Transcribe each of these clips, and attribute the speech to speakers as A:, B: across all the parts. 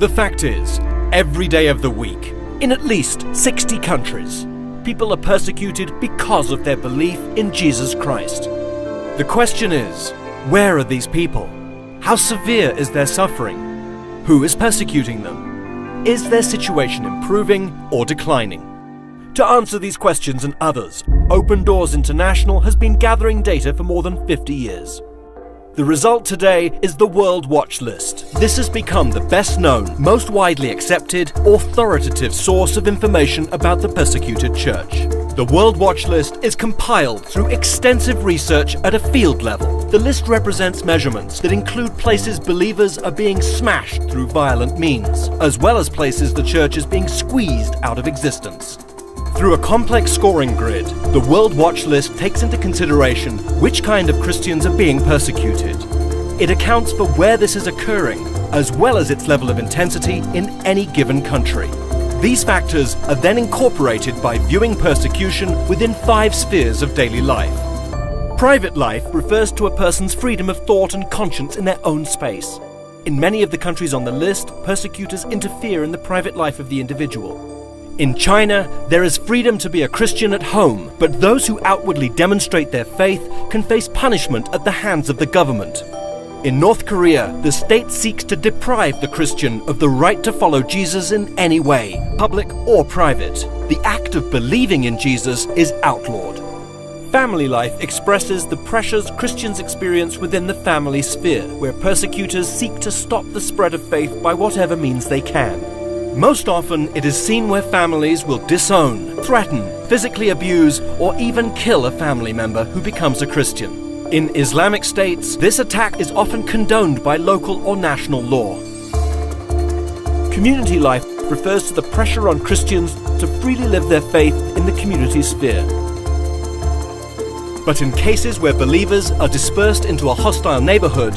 A: The fact is, every day of the week, in at least 60 countries, people are persecuted because of their belief in Jesus Christ. The question is, where are these people? How severe is their suffering? Who is persecuting them? Is their situation improving or declining? To answer these questions and others, Open Doors International has been gathering data for more than 50 years. The result today is the World Watch List. This has become the best known, most widely accepted, authoritative source of information about the persecuted church. The World Watch List is compiled through extensive research at a field level. The list represents measurements that include places believers are being smashed through violent means, as well as places the church is being squeezed out of existence. Through a complex scoring grid, the World Watch List takes into consideration which kind of Christians are being persecuted. It accounts for where this is occurring, as well as its level of intensity in any given country. These factors are then incorporated by viewing persecution within 5 spheres of daily life. Private life refers to a person's freedom of thought and conscience in their own space. In many of the countries on the list, persecutors interfere in the private life of the individual. In China, there is freedom to be a Christian at home, but those who outwardly demonstrate their faith can face punishment at the hands of the government. In North Korea, the state seeks to deprive the Christian of the right to follow Jesus in any way, public or private. The act of believing in Jesus is outlawed. Family life expresses the pressures Christians experience within the family sphere, where persecutors seek to stop the spread of faith by whatever means they can. Most often, it is seen where families will disown, threaten, physically abuse, or even kill a family member who becomes a Christian. In Islamic states, this attack is often condoned by local or national law. Community life refers to the pressure on Christians to freely live their faith in the community sphere. But in cases where believers are dispersed into a hostile neighborhood,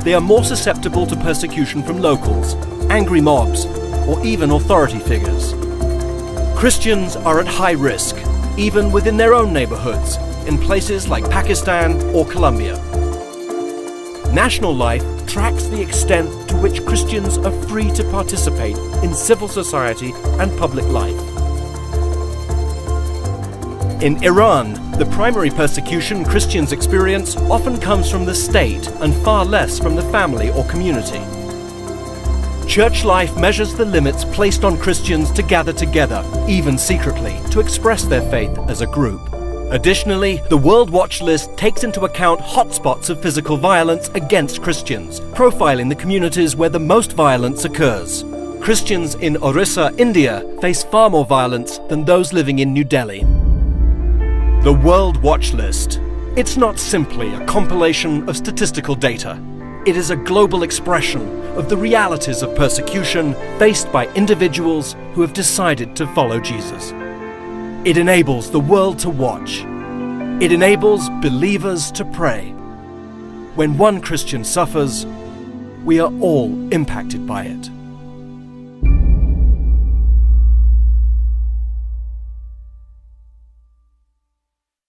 A: they are more susceptible to persecution from locals, angry mobs, or even authority figures. Christians are at high risk, even within their own neighborhoods, in places like Pakistan or Colombia. National life tracks the extent to which Christians are free to participate in civil society and public life. In Iran, the primary persecution Christians experience often comes from the state and far less from the family or community. Church life measures the limits placed on Christians to gather together, even secretly, to express their faith as a group. Additionally, the World Watch List takes into account hotspots of physical violence against Christians, profiling the communities where the most violence occurs. Christians in Orissa, India, face far more violence than those living in New Delhi. The World Watch List. It's not simply a compilation of statistical data. It is a global expression of the realities of persecution faced by individuals who have decided to follow Jesus. It enables the world to watch. It enables believers to pray. When one Christian suffers, we are all impacted by it.